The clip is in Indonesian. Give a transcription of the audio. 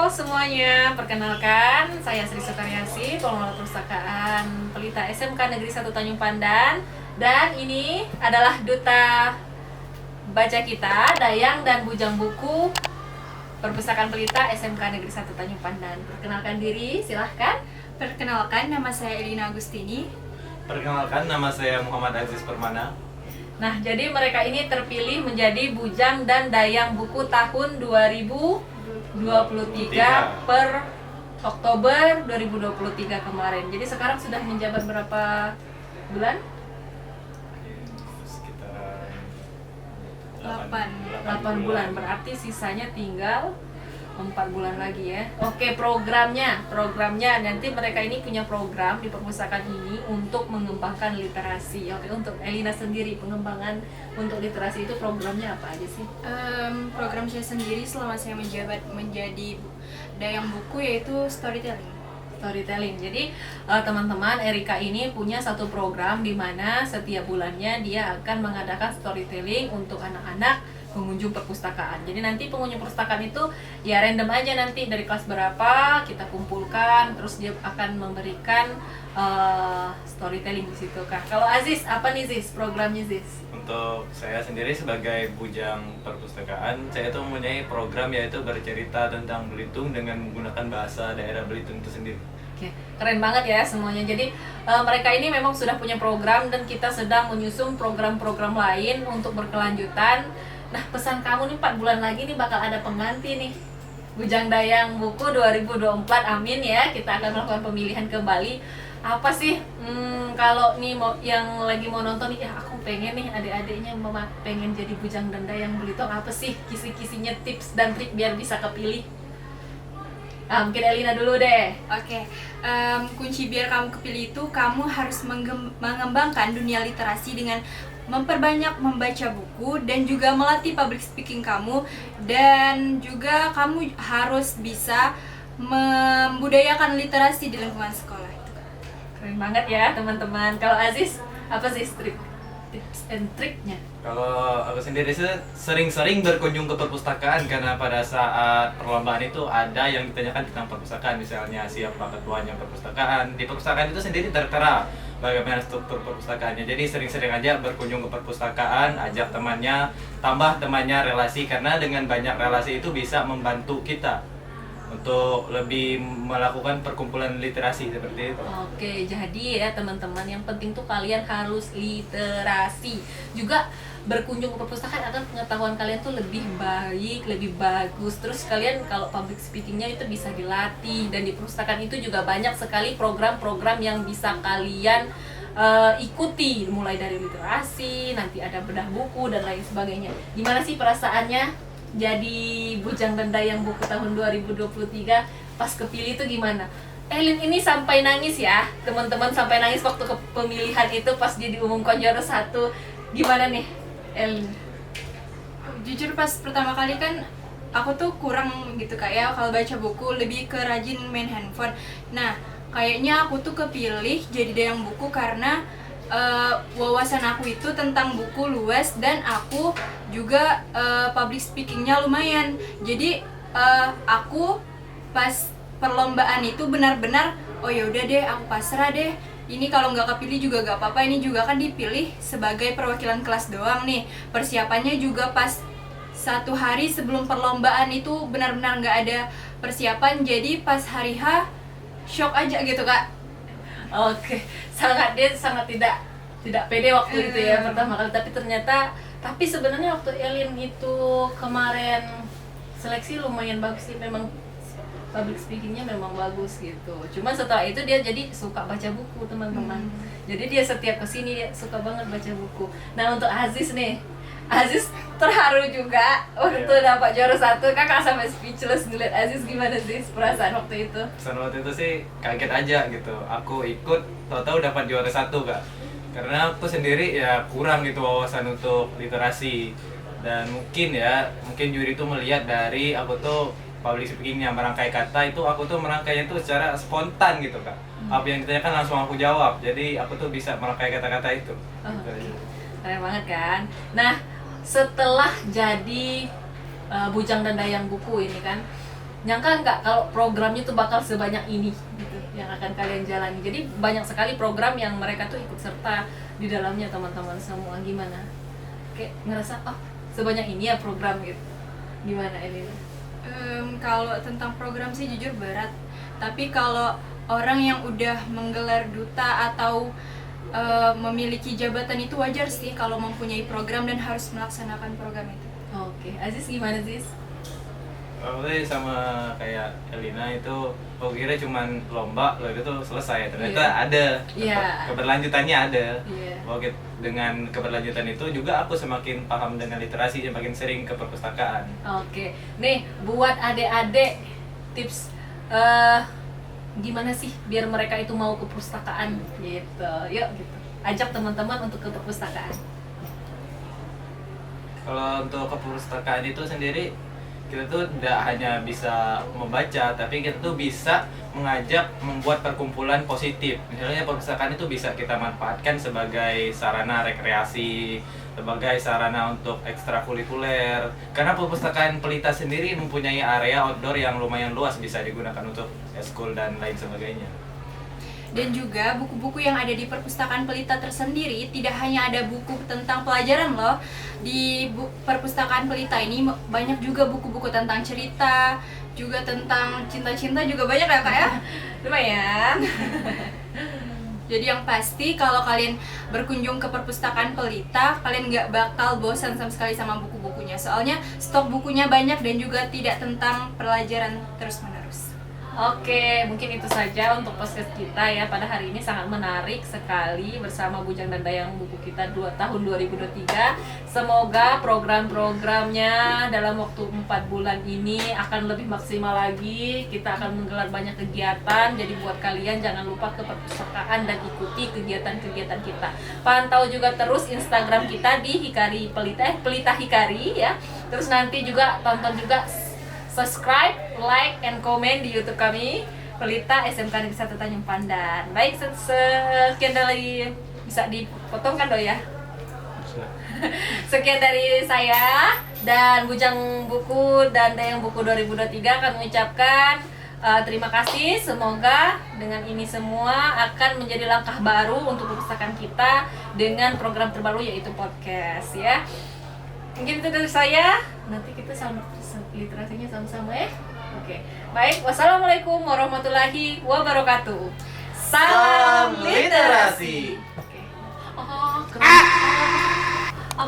semuanya, perkenalkan saya Sri Sukaryasi, pengelola perpustakaan Pelita SMK Negeri 1 Tanjung Pandan. Dan ini adalah duta baca kita, dayang dan bujang buku Perpustakaan Pelita SMK Negeri 1 Tanjung Pandan. Perkenalkan diri, silahkan. Perkenalkan, nama saya Elina Agustini. Perkenalkan, nama saya Muhammad Aziz Permana. Nah, jadi mereka ini terpilih menjadi bujang dan dayang buku tahun 2023 per Oktober 2023 kemarin. Jadi sekarang sudah menjabat berapa bulan? Sekitar 8 bulan. Berarti sisanya tinggal 4 bulan lagi ya. Oke, programnya nanti mereka ini punya program di perpustakaan ini untuk mengembangkan literasi. Oke, untuk Elina sendiri, pengembangan untuk literasi itu programnya apa aja sih? Program saya sendiri selama saya menjabat menjadi dayang buku yaitu storytelling. Jadi teman-teman, Erika ini punya satu program di mana setiap bulannya dia akan mengadakan storytelling untuk anak-anak pengunjung perpustakaan. Jadi nanti pengunjung perpustakaan itu ya random aja, nanti dari kelas berapa kita kumpulkan, terus dia akan memberikan storytelling di situ Kak. Kalau Aziz, apa nih Ziz programnya Ziz? Untuk saya sendiri sebagai bujang perpustakaan, saya itu mempunyai program yaitu bercerita tentang Belitung dengan menggunakan bahasa daerah Belitung itu sendiri. Oke, keren banget ya semuanya. Jadi mereka ini memang sudah punya program dan kita sedang menyusun program-program lain untuk berkelanjutan. Nah, pesan kamu nih 4 bulan lagi nih bakal ada pengganti nih, Bujang Dayang Buku 2024, amin ya. Kita akan melakukan pemilihan kembali. Apa sih kalau nih yang lagi mau nonton nih, ya aku pengen nih adik-adiknya pengen jadi Bujang dan Dayang Belitung, apa sih kisi-kisinya, tips dan trik biar bisa kepilih? Mungkin Elina dulu deh. Oke, kunci biar kamu kepilih itu kamu harus mengembangkan dunia literasi dengan memperbanyak membaca buku dan juga melatih public speaking kamu, dan juga kamu harus bisa membudayakan literasi di lingkungan sekolah. Keren banget ya teman-teman. Kalau Aziz, apa sih tips and triknya? Kalau aku sendiri sih sering-sering berkunjung ke perpustakaan, karena pada saat perlombaan itu ada yang ditanyakan tentang perpustakaan, misalnya siapa ketuanya perpustakaan. Di perpustakaan itu sendiri tertera bagaimana struktur perpustakaannya. Jadi sering-sering aja berkunjung ke perpustakaan, ajak temannya, tambah temannya relasi, karena dengan banyak relasi itu bisa membantu kita untuk lebih melakukan perkumpulan literasi seperti itu. Oke, jadi ya teman-teman, yang penting tuh kalian harus literasi. Juga berkunjung ke perpustakaan akan pengetahuan kalian tuh lebih baik, lebih bagus. Terus kalian kalau public speakingnya itu bisa dilatih. Dan di perpustakaan itu juga banyak sekali program-program yang bisa kalian ikuti, mulai dari literasi, nanti ada bedah buku dan lain sebagainya. Gimana sih perasaannya jadi bujang dan dayang buku tahun 2023 pas kepilih itu gimana? Elin ini sampai nangis ya teman-teman, sampai nangis waktu ke pemilihan itu pas dia diumumkan juara 1. Gimana nih Elin? Jujur pas pertama kali kan aku tuh kurang gitu Kak ya, kalau baca buku lebih ke rajin main handphone. Nah, kayaknya aku tuh kepilih jadi dayang buku karena wawasan aku itu tentang buku luas, dan aku juga public speakingnya lumayan. Jadi aku pas perlombaan itu benar-benar oh ya udah deh, aku pasrah deh. Ini kalau nggak kepilih juga nggak apa-apa, ini juga kan dipilih sebagai perwakilan kelas doang nih. Persiapannya juga pas 1 hari sebelum perlombaan itu benar-benar nggak ada persiapan. Jadi pas hari H shock aja gitu Kak. Oke, dia sangat tidak pede waktu itu ya pertama kali, tapi sebenarnya waktu Elin itu kemarin seleksi lumayan bagus sih, memang public speakingnya memang bagus gitu. Cuma setelah itu dia jadi suka baca buku teman-teman. Jadi dia setiap kesini dia suka banget baca buku. Nah, untuk Aziz nih, Aziz terharu juga waktu dapat juara 1. Kakak sampai speechless ngeliat Aziz. Gimana sih perasaan waktu itu? Perasaan waktu itu sih kaget aja gitu. Aku ikut, tahu-tahu dapat juara 1 Kak. Karena aku sendiri ya kurang gitu wawasan untuk literasi. Dan mungkin juri itu melihat dari aku tuh public speakingnya, merangkai kata itu aku tuh merangkainya tuh secara spontan gitu Kak. Apa yang ditanyakan langsung aku jawab. Jadi aku tuh bisa merangkai kata-kata itu. Gitu aja. Keren banget kan? Nah, setelah jadi bujang dan dayang buku ini kan, nyangka nggak kalau programnya tuh bakal sebanyak ini gitu yang akan kalian jalani. Jadi banyak sekali program yang mereka tuh ikut serta di dalamnya teman-teman semua. Gimana? Kayak ngerasa oh sebanyak ini ya program gitu. Gimana ini? Kalau tentang program sih jujur berat. Tapi kalau orang yang udah menggelar duta atau memiliki jabatan itu wajar sih kalau mempunyai program dan harus melaksanakan program itu. Oke, Aziz gimana Aziz? Aku sih sama kayak Elina itu, aku kira cuman lomba lalu itu selesai, ternyata Iya. ada Iya. keberlanjutannya ada. Iya. Oke, dengan keberlanjutan itu juga aku semakin paham dengan literasi, semakin sering ke perpustakaan. Oke, nih buat adik-adik tips gimana sih biar mereka itu mau ke perpustakaan gitu. Yuk gitu. Ajak teman-teman untuk ke perpustakaan. Kalau untuk ke perpustakaan itu sendiri, kita tuh tidak hanya bisa membaca, tapi kita tuh bisa mengajak membuat perkumpulan positif. Misalnya perpustakaan itu bisa kita manfaatkan sebagai sarana rekreasi, sebagai sarana untuk ekstrakurikuler. Karena perpustakaan Pelita sendiri mempunyai area outdoor yang lumayan luas, bisa digunakan untuk eskul dan lain sebagainya. Dan juga buku-buku yang ada di perpustakaan Pelita tersendiri tidak hanya ada buku tentang pelajaran loh. Di perpustakaan Pelita ini banyak juga buku-buku tentang cerita, juga tentang cinta-cinta juga banyak ya Kak ya. Lumayan. Jadi yang pasti kalau kalian berkunjung ke perpustakaan Pelita, kalian nggak bakal bosan sama sekali sama buku-bukunya. Soalnya stok bukunya banyak dan juga tidak tentang pelajaran terus-menerus. Oke, mungkin itu saja untuk podcast kita ya. Pada hari ini sangat menarik sekali bersama Bujang dan Dayang buku kita tahun 2023. Semoga program-programnya dalam waktu 4 bulan ini akan lebih maksimal lagi. Kita akan menggelar banyak kegiatan. Jadi buat kalian jangan lupa ke perpustakaan dan ikuti kegiatan-kegiatan kita. Pantau juga terus Instagram kita di Hikari Pelita Hikari ya. Terus nanti juga tonton juga, subscribe, like, and comment di YouTube kami Pelita SMK Negeri 1 Tanjung Pandan. Baik, sekian dari bisa dipotong kan Doi ya? Sekian dari saya dan Bujang Buku dan Dayang Buku 2023 kami mengucapkan terima kasih. Semoga dengan ini semua akan menjadi langkah baru untuk perpustakaan kita dengan program terbaru yaitu podcast ya. Mungkin itu dari saya. Nanti kita sama literasinya sama-sama ya. Oke. Baik, wassalamualaikum warahmatullahi wabarakatuh. Salam literasi.